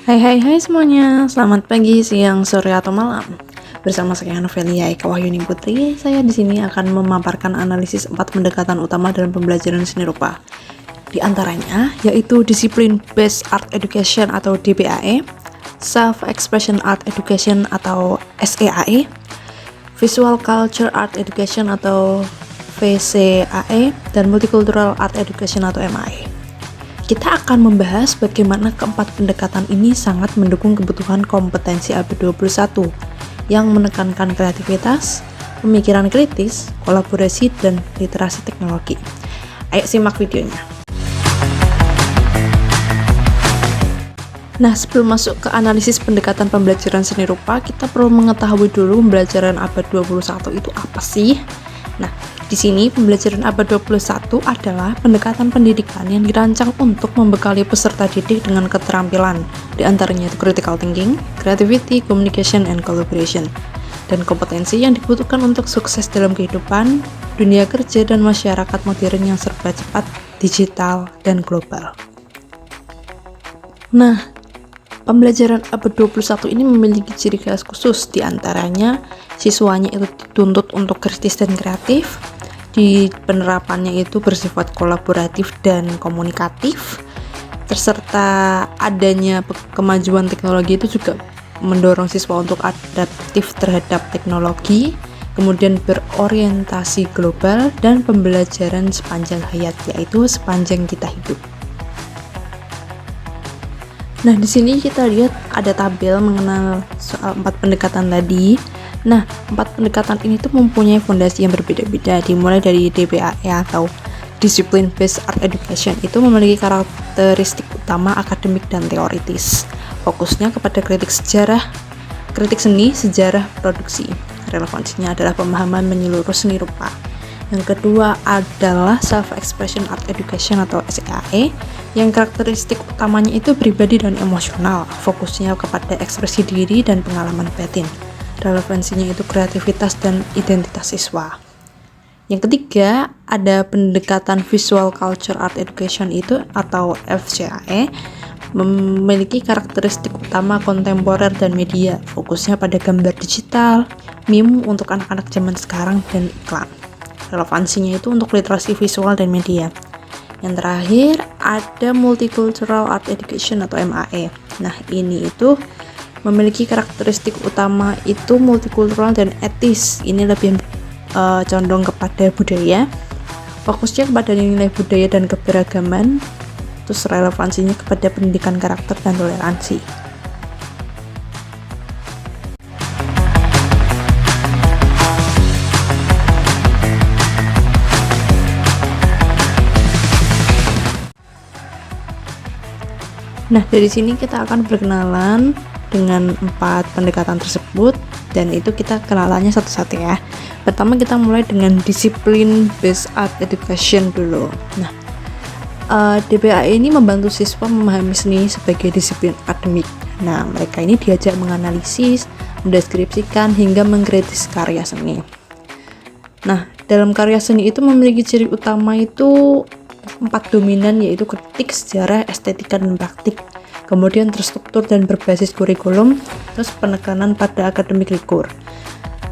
Hai semuanya, selamat pagi, siang, sore, atau malam. Bersama saya Novelia Eka Wahyuni Putri, saya di sini akan memaparkan analisis 4 pendekatan utama dalam pembelajaran seni rupa. Di antaranya yaitu Discipline Based Art Education atau DBAE, Self Expression Art Education atau SEAE, Visual Culture Art Education atau VCAE, dan Multicultural Art Education atau MAE. Kita akan membahas bagaimana keempat pendekatan ini sangat mendukung kebutuhan kompetensi abad 21 yang menekankan kreativitas, pemikiran kritis, kolaborasi, dan literasi teknologi. Ayo simak videonya. Nah, sebelum masuk ke analisis pendekatan pembelajaran seni rupa, kita perlu mengetahui dulu pembelajaran abad 21 itu apa sih? Nah, di sini pembelajaran abad 21 adalah pendekatan pendidikan yang dirancang untuk membekali peserta didik dengan keterampilan, di antaranya itu critical thinking, creativity, communication, and collaboration, dan kompetensi yang dibutuhkan untuk sukses dalam kehidupan, dunia kerja, dan masyarakat modern yang serba cepat, digital, dan global. Nah, pembelajaran abad 21 ini memiliki ciri khas khusus, di antaranya siswanya itu dituntut untuk kritis dan kreatif, di penerapannya itu bersifat kolaboratif dan komunikatif, serta adanya kemajuan teknologi itu juga mendorong siswa untuk adaptif terhadap teknologi, kemudian berorientasi global, dan pembelajaran sepanjang hayat, yaitu sepanjang kita hidup. Nah, di sini kita lihat ada tabel mengenal soal 4 pendekatan tadi. Nah, 4 pendekatan ini tuh mempunyai fondasi yang berbeda-beda, dimulai dari DBAE atau Discipline Based Art Education itu memiliki karakteristik utama akademik dan teoritis. Fokusnya kepada kritik seni, sejarah produksi. Relevansinya adalah pemahaman menyeluruh seni rupa. Yang kedua adalah Self Expression Art Education atau SEAE, yang karakteristik utamanya itu pribadi dan emosional. Fokusnya kepada ekspresi diri dan pengalaman batin. Relevansinya itu kreativitas dan identitas siswa. Yang ketiga, ada pendekatan Visual Culture Art Education itu atau VCAE, memiliki karakteristik utama kontemporer dan media. Fokusnya pada gambar digital, meme untuk anak-anak zaman sekarang, dan iklan. Relevansinya itu untuk literasi visual dan media. Yang terakhir, ada Multicultural Art Education atau MAE. Nah, ini itu memiliki karakteristik utama itu multikultural dan etis. Ini lebih condong kepada budaya. Fokusnya kepada nilai budaya dan keberagaman. Terus relevansinya kepada pendidikan karakter dan toleransi. Nah, dari sini kita akan berkenalan dengan 4 pendekatan tersebut, dan itu kita kenalannya satu-satu ya. Pertama kita mulai dengan Discipline Based Art Education dulu. Nah, DBAE ini membantu siswa memahami seni sebagai disiplin akademik. Nah, mereka ini diajak menganalisis, mendeskripsikan, hingga mengkritis karya seni. Nah, dalam karya seni itu memiliki ciri utama itu 4 dominan, yaitu kritik, sejarah, estetika, dan praktik. Kemudian terstruktur dan berbasis kurikulum, terus penekanan pada akademik rigour.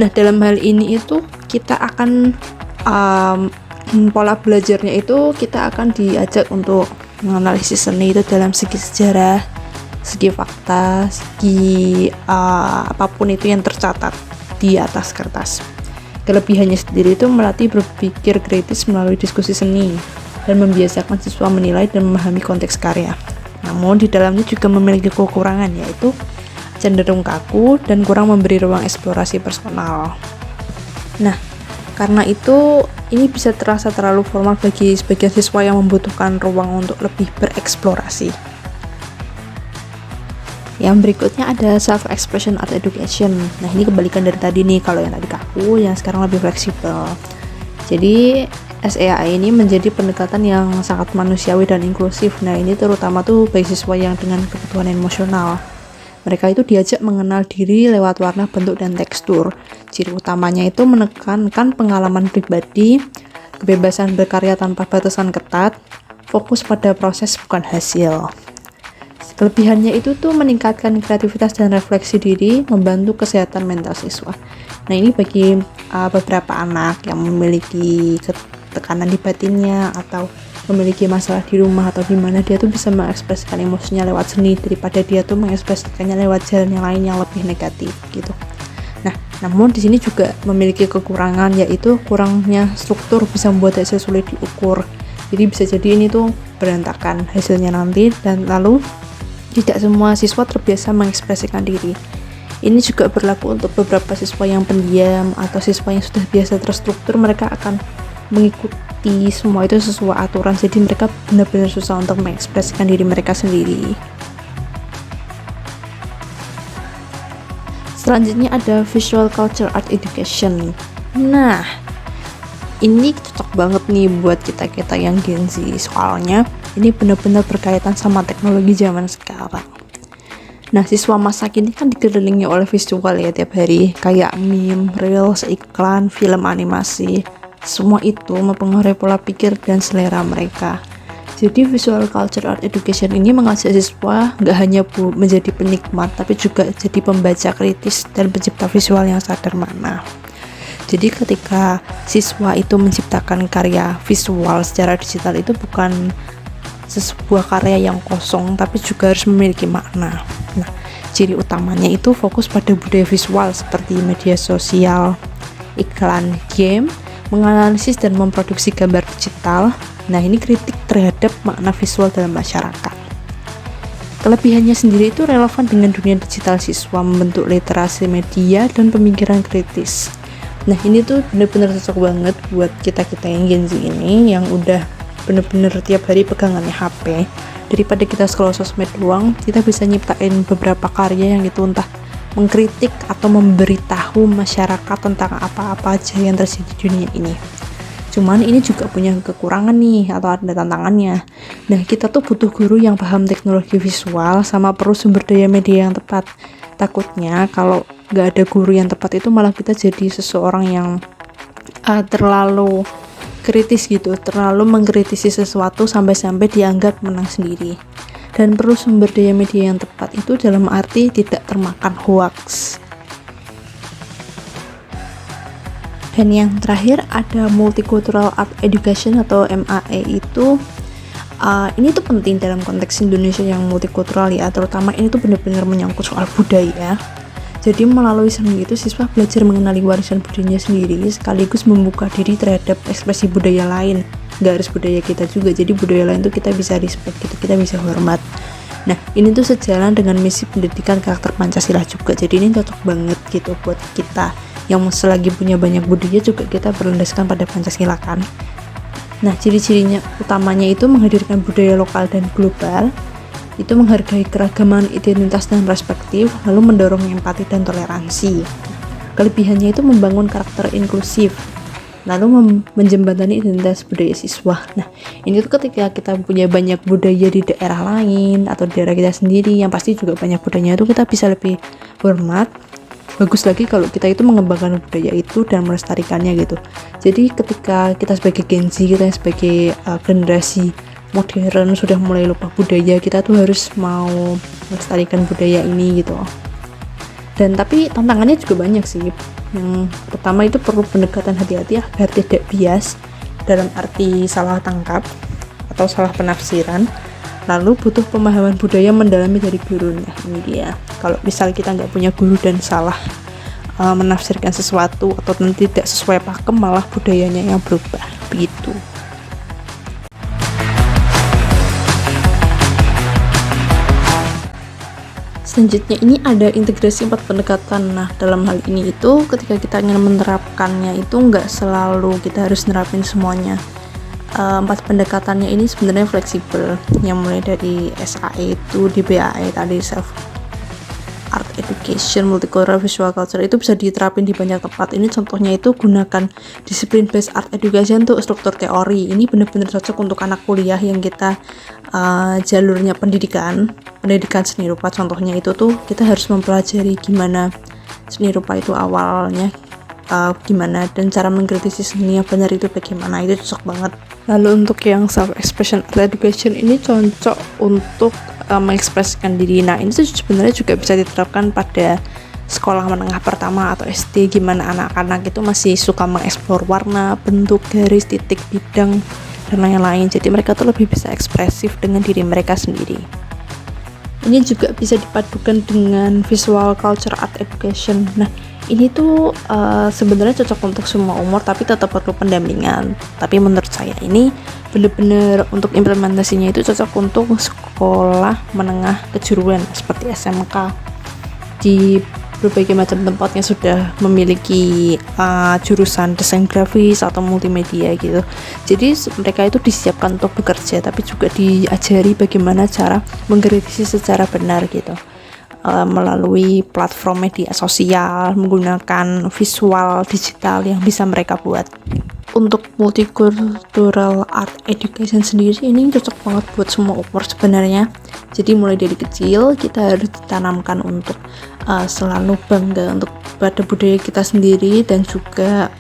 Nah, dalam hal ini itu kita akan pola belajarnya itu kita akan diajak untuk menganalisis seni itu dalam segi sejarah, segi fakta, segi apapun itu yang tercatat di atas kertas. Kelebihannya sendiri itu melatih berpikir kritis melalui diskusi seni dan membiasakan siswa menilai dan memahami konteks karya. Namun di dalamnya juga memiliki kekurangan, yaitu cenderung kaku dan kurang memberi ruang eksplorasi personal. Nah, karena itu ini bisa terasa terlalu formal bagi sebagian siswa yang membutuhkan ruang untuk lebih bereksplorasi. Yang berikutnya ada Self Expression Art Education. Nah, ini kebalikan dari tadi nih, kalau yang tadi kaku, yang sekarang lebih fleksibel. Jadi SEAE ini menjadi pendekatan yang sangat manusiawi dan inklusif. Nah, ini terutama tuh bagi siswa yang dengan kebutuhan emosional. Mereka itu diajak mengenal diri lewat warna, bentuk, dan tekstur. Ciri utamanya itu menekankan pengalaman pribadi, kebebasan berkarya tanpa batasan ketat, fokus pada proses bukan hasil. Kelebihannya itu tuh meningkatkan kreativitas dan refleksi diri, membantu kesehatan mental siswa. Nah, ini bagi beberapa anak yang memiliki tekanan di batinnya atau memiliki masalah di rumah atau di mana, dia tuh bisa mengekspresikan emosinya lewat seni daripada dia tuh mengekspresikannya lewat jalan yang lain yang lebih negatif gitu. Nah, namun di sini juga memiliki kekurangan, yaitu kurangnya struktur bisa membuat hasil sulit diukur. Jadi bisa jadi ini tuh berantakan hasilnya nanti, dan lalu tidak semua siswa terbiasa mengekspresikan diri. Ini juga berlaku untuk beberapa siswa yang pendiam atau siswa yang sudah biasa terstruktur, mereka akan mengikuti semua itu sesuai aturan, jadi mereka benar-benar susah untuk mengekspresikan diri mereka sendiri. Selanjutnya ada Visual Culture Art Education. Nah, ini cocok banget nih buat kita-kita yang Gen Z, soalnya ini benar-benar berkaitan sama teknologi zaman sekarang. Nah, siswa masa kini kan dikelilingi oleh visual ya tiap hari, kayak meme, reels, iklan, film animasi. Semua itu mempengaruhi pola pikir dan selera mereka. Jadi Visual Culture Art Education ini mengajak siswa nggak hanya menjadi penikmat, tapi juga jadi pembaca kritis dan pencipta visual yang sadar makna. Jadi ketika siswa itu menciptakan karya visual secara digital, itu bukan sebuah karya yang kosong, tapi juga harus memiliki makna. Nah, ciri utamanya itu fokus pada budaya visual seperti media sosial, iklan, game, menganalisis dan memproduksi gambar digital. Nah, ini kritik terhadap makna visual dalam masyarakat. Kelebihannya sendiri itu relevan dengan dunia digital, siswa membentuk literasi media dan pemikiran kritis. Nah, ini tuh bener-bener cocok banget buat kita-kita yang Gen Z ini, yang udah bener-bener tiap hari pegangannya HP. Daripada kita scroll sosmed doang, kita bisa nyiptain beberapa karya yang itu entah mengkritik atau memberitahu masyarakat tentang apa-apa aja yang terjadi di dunia ini. Cuman ini juga punya kekurangan nih, atau ada tantangannya. Nah, kita tuh butuh guru yang paham teknologi visual sama perlu sumber daya media yang tepat. Takutnya kalau nggak ada guru yang tepat itu malah kita jadi seseorang yang terlalu kritis gitu, terlalu mengkritisi sesuatu sampai-sampai dianggap menang sendiri. Dan perlu sumber daya media yang tepat itu dalam arti tidak termakan hoax. Dan yang terakhir ada Multicultural Art Education atau MAE itu ini tuh penting dalam konteks Indonesia yang multikultural ya, terutama ini tuh benar-benar menyangkut soal budaya. Jadi melalui seni itu siswa belajar mengenali warisan budayanya sendiri, sekaligus membuka diri terhadap ekspresi budaya lain. Nggak harus budaya kita juga, jadi budaya lain tuh kita bisa respect gitu, kita bisa hormat. Nah, ini tuh sejalan dengan misi pendidikan karakter Pancasila juga, jadi ini cocok banget gitu buat kita yang selagi punya banyak budaya juga kita berlandaskan pada Pancasila kan. Nah, ciri-cirinya utamanya itu menghadirkan budaya lokal dan global, itu menghargai keragaman identitas dan perspektif, lalu mendorong empati dan toleransi. Kelebihannya itu membangun karakter inklusif, lalu menjembatani identitas budaya siswa. Nah, ini tuh ketika kita punya banyak budaya di daerah lain atau daerah kita sendiri yang pasti juga banyak budayanya, itu kita bisa lebih hormat. Bagus lagi kalau kita itu mengembangkan budaya itu dan melestarikannya gitu. Jadi ketika kita sebagai Gen Z, kita sebagai generasi modern sudah mulai lupa budaya, kita tuh harus mau melestarikan budaya ini gitu. Dan tapi tantangannya juga banyak sih. Yang pertama itu perlu pendekatan hati-hati agar tidak bias dalam arti salah tangkap atau salah penafsiran. Lalu butuh pemahaman budaya mendalami dari gurunya. Ini dia. Kalau misal kita nggak punya guru dan salah menafsirkan sesuatu atau tidak sesuai pakem, malah budayanya yang berubah. Begitu. Selanjutnya ini ada integrasi 4 pendekatan. Nah, dalam hal ini itu ketika kita ingin menerapkannya itu nggak selalu kita harus nerapin semuanya. 4 pendekatannya ini sebenarnya fleksibel, yang mulai dari SAE itu DBAE tadi, self art education, multicultural visual culture, itu bisa diterapin di banyak tempat. Ini contohnya itu gunakan disiplin based art education untuk struktur teori. Ini benar-benar cocok untuk anak kuliah yang kita jalurnya pendidikan seni rupa. Contohnya itu tuh kita harus mempelajari gimana seni rupa itu awalnya gimana, dan cara mengkritisi seni yang benar itu bagaimana. Itu cocok banget. Lalu untuk yang self expression art education ini cocok untuk mengekspresikan diri. Nah, ini tuh sebenarnya juga bisa diterapkan pada sekolah menengah pertama atau SD, gimana anak-anak itu masih suka mengeksplor warna, bentuk, garis, titik, bidang, dan lain-lain. Jadi mereka tuh lebih bisa ekspresif dengan diri mereka sendiri. Ini juga bisa dipadukan dengan visual culture art education. Nah, ini tuh sebenarnya cocok untuk semua umur, tapi tetap perlu pendampingan. Tapi menurut saya ini benar-benar untuk implementasinya itu cocok untuk sekolah menengah kejuruan seperti SMK. Di berbagai macam tempatnya sudah memiliki jurusan desain grafis atau multimedia gitu. Jadi mereka itu disiapkan untuk bekerja, tapi juga diajari bagaimana cara mengkritisi secara benar gitu, melalui platform media sosial, menggunakan visual digital yang bisa mereka buat. Untuk multicultural art education sendiri ini cocok banget buat semua umur sebenarnya. Jadi mulai dari kecil kita harus ditanamkan untuk selalu bangga untuk pada budaya kita sendiri, dan juga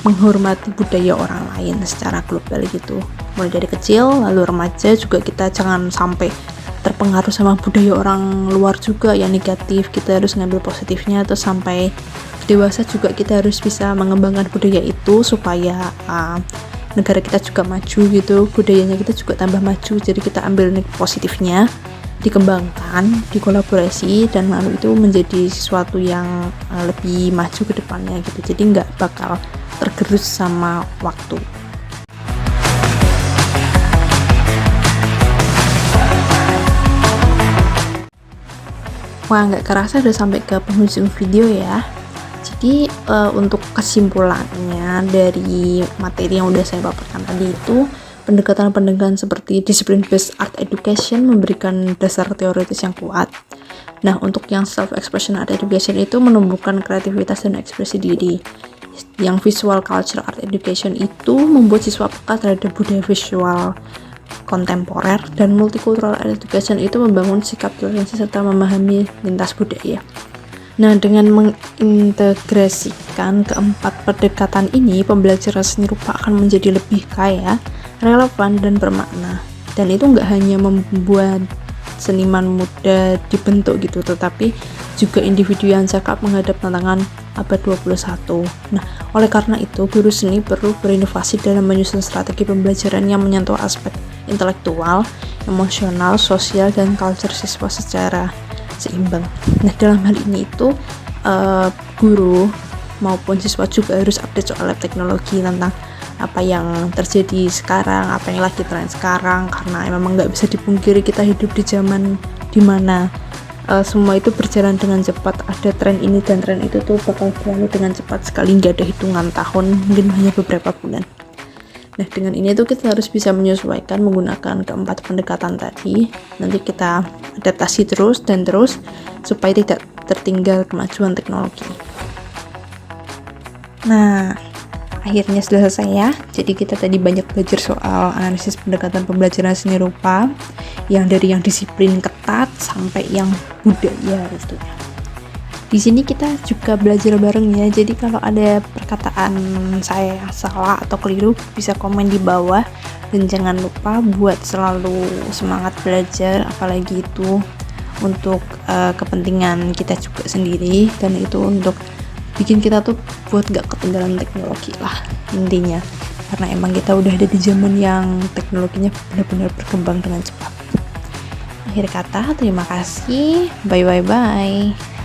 menghormati budaya orang lain secara global gitu. Mulai dari kecil, lalu remaja juga kita jangan sampai terpengaruh sama budaya orang luar juga yang negatif. Kita harus ngambil positifnya. Terus sampai dewasa juga kita harus bisa mengembangkan budaya itu supaya negara kita juga maju gitu, budayanya kita juga tambah maju. Jadi kita ambil positifnya, dikembangkan, dikolaborasi, dan lalu itu menjadi sesuatu yang lebih maju ke depannya gitu. Jadi nggak bakal tergerus sama waktu. Wah, nggak kerasa udah sampai ke penghujung video ya. Jadi untuk kesimpulannya dari materi yang udah saya paparkan tadi itu, pendekatan-pendekatan seperti discipline based art education memberikan dasar teoritis yang kuat. Nah, untuk yang self expression art education itu menumbuhkan kreativitas dan ekspresi diri. Yang visual culture art education itu membuat siswa peka terhadap budaya visual kontemporer, dan multicultural art education itu membangun sikap toleransi serta memahami lintas budaya. Nah, dengan mengintegrasikan keempat pendekatan ini, pembelajaran seni rupa akan menjadi lebih kaya, relevan, dan bermakna. Dan itu nggak hanya membuat seniman muda dibentuk gitu, tetapi juga individu yang cakap menghadap tantangan abad 21. Nah, oleh karena itu, guru seni perlu berinovasi dalam menyusun strategi pembelajaran yang menyentuh aspek intelektual, emosional, sosial, dan culture siswa secara seimbang. Nah, dalam hal ini itu guru maupun siswa juga harus update soal teknologi, tentang apa yang terjadi sekarang, apa yang lagi tren sekarang, karena memang nggak bisa dipungkiri kita hidup di zaman dimana semua itu berjalan dengan cepat. Ada tren ini dan tren itu tuh bakal berlalu dengan cepat sekali, nggak ada hitungan tahun, mungkin hanya beberapa bulan. Nah, dengan ini tuh kita harus bisa menyesuaikan menggunakan keempat pendekatan tadi. Nanti kita adaptasi terus dan terus supaya tidak tertinggal kemajuan teknologi. Nah, akhirnya sudah selesai ya. Jadi kita tadi banyak belajar soal analisis pendekatan pembelajaran seni rupa, yang dari yang disiplin ketat sampai yang budaya gitu. Di sini kita juga belajar bareng ya. Jadi kalau ada perkataan saya salah atau keliru bisa komen di bawah, dan jangan lupa buat selalu semangat belajar, apalagi itu untuk kepentingan kita juga sendiri, dan itu untuk bikin kita tuh buat gak ketinggalan teknologi lah intinya, karena emang kita udah ada di zaman yang teknologinya benar-benar berkembang dengan cepat. Akhir kata, terima kasih, bye.